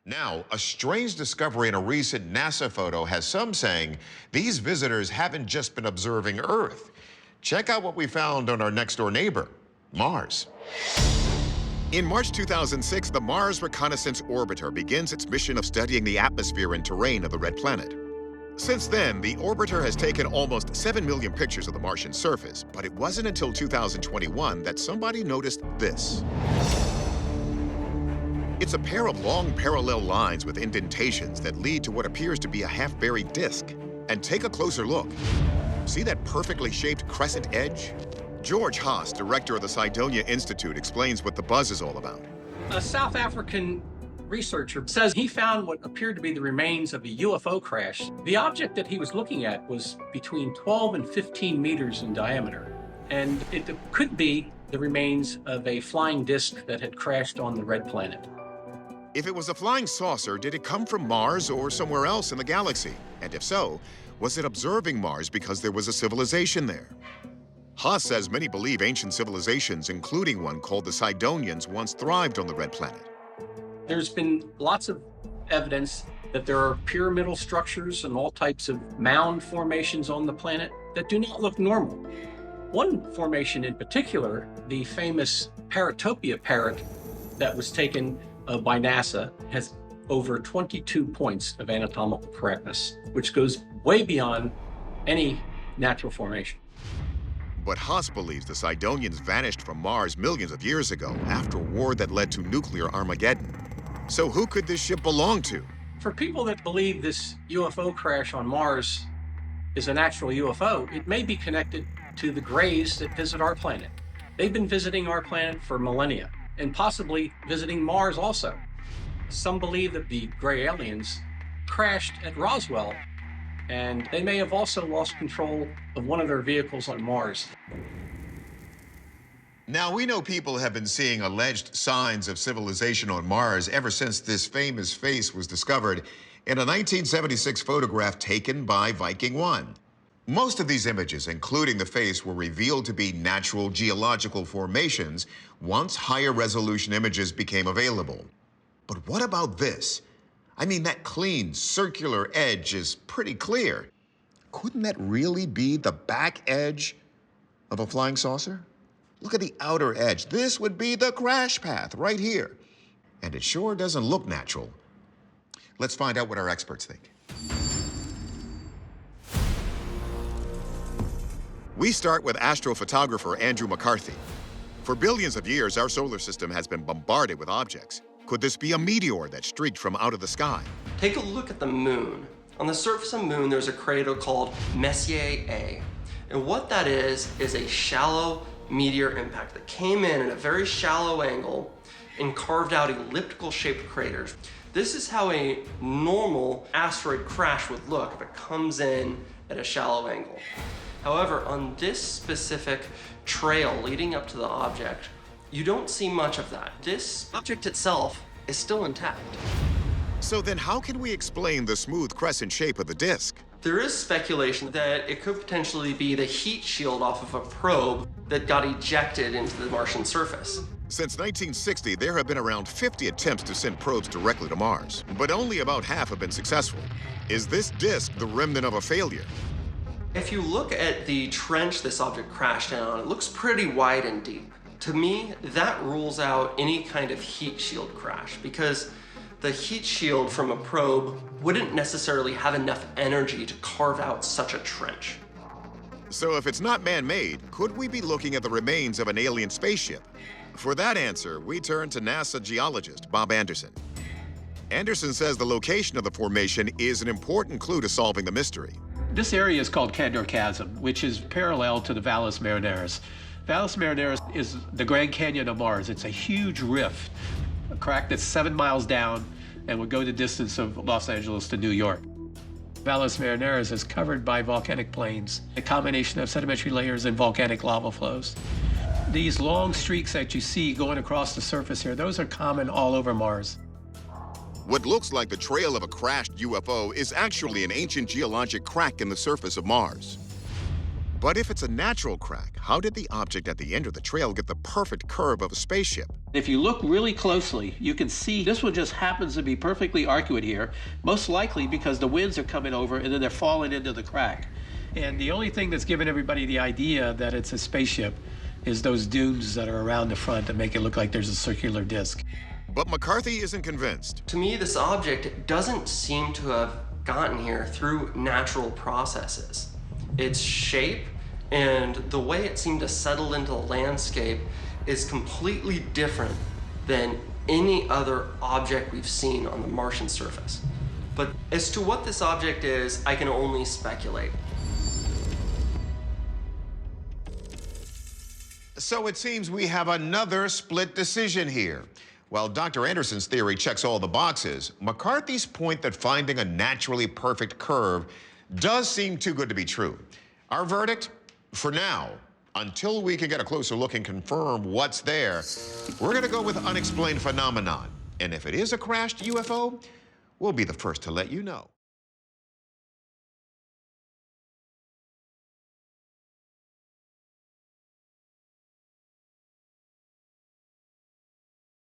Now, a strange discovery in a recent NASA photo has some saying these visitors haven't just been observing Earth. Check out what we found on our next-door neighbor, Mars. In March 2006, the Mars Reconnaissance Orbiter begins its mission of studying the atmosphere and terrain of the red planet. Since then, the orbiter has taken almost 7 million pictures of the Martian surface, but it wasn't until 2021 that somebody noticed this. It's a pair of long parallel lines with indentations that lead to what appears to be a half-buried disk. And take a closer look. See that perfectly shaped crescent edge? George Haas, director of the Cydonia Institute, explains what the buzz is all about. A South African researcher says he found what appeared to be the remains of a UFO crash. The object that he was looking at was between 12 and 15 meters in diameter, and it could be the remains of a flying disc that had crashed on the red planet. If it was a flying saucer, did it come from Mars or somewhere else in the galaxy? And if so, was it observing Mars because there was a civilization there? Haas says many believe ancient civilizations, including one called the Cydonians, once thrived on the red planet. There's been lots of evidence that there are pyramidal structures and all types of mound formations on the planet that do not look normal. One formation in particular, the famous Paratopia parrot that was taken by NASA, has over 22 points of anatomical correctness, which goes way beyond any natural formation. But Haas believes the Cydonians vanished from Mars millions of years ago after a war that led to nuclear Armageddon. So who could this ship belong to? For people that believe this UFO crash on Mars is a natural UFO, it may be connected to the Greys that visit our planet. They've been visiting our planet for millennia, and possibly visiting Mars also. Some believe that the gray aliens crashed at Roswell, and they may have also lost control of one of their vehicles on Mars. Now, we know people have been seeing alleged signs of civilization on Mars ever since this famous face was discovered in a 1976 photograph taken by Viking 1. Most of these images, including the face, were revealed to be natural geological formations once higher resolution images became available. But what about this? I mean, that clean, circular edge is pretty clear. Couldn't that really be the back edge of a flying saucer? Look at the outer edge. This would be the crash path right here. And it sure doesn't look natural. Let's find out what our experts think. We start with astrophotographer Andrew McCarthy. For billions of years, our solar system has been bombarded with objects. Could this be a meteor that streaked from out of the sky? Take a look at the moon. On the surface of the moon, there's a crater called Messier A. And what that is a shallow meteor impact that came in at a very shallow angle and carved out elliptical-shaped craters. This is how a normal asteroid crash would look if it comes in at a shallow angle. However, on this specific trail leading up to the object, you don't see much of that. This object itself is still intact. So then how can we explain the smooth crescent shape of the disk? There is speculation that it could potentially be the heat shield off of a probe that got ejected into the Martian surface. Since 1960, there have been around 50 attempts to send probes directly to Mars, but only about half have been successful. Is this disk the remnant of a failure? If you look at the trench this object crashed down, it looks pretty wide and deep. To me, that rules out any kind of heat shield crash because the heat shield from a probe wouldn't necessarily have enough energy to carve out such a trench. So if it's not man-made, could we be looking at the remains of an alien spaceship? For that answer, we turn to NASA geologist Bob Anderson. Anderson says the location of the formation is an important clue to solving the mystery. This area is called Candor Chasm, which is parallel to the Valles Marineris. Valles Marineris is the Grand Canyon of Mars. It's a huge rift, a crack that's 7 miles down and would go the distance of Los Angeles to New York. Valles Marineris is covered by volcanic plains, a combination of sedimentary layers and volcanic lava flows. These long streaks that you see going across the surface here, those are common all over Mars. What looks like the trail of a crashed UFO is actually an ancient geologic crack in the surface of Mars. But if it's a natural crack, how did the object at the end of the trail get the perfect curve of a spaceship? If you look really closely, you can see this one just happens to be perfectly arcuate here, most likely because the winds are coming over and then they're falling into the crack. And the only thing that's given everybody the idea that it's a spaceship is those dunes that are around the front that make it look like there's a circular disc. But McCarthy isn't convinced. To me, this object doesn't seem to have gotten here through natural processes. Its shape and the way it seemed to settle into the landscape is completely different than any other object we've seen on the Martian surface. But as to what this object is, I can only speculate. So it seems we have another split decision here. While Dr. Anderson's theory checks all the boxes, McCarthy's point that finding a naturally perfect curve does seem too good to be true. Our verdict? For now, until we can get a closer look and confirm what's there, we're gonna go with unexplained phenomenon. And if it is a crashed UFO, we'll be the first to let you know.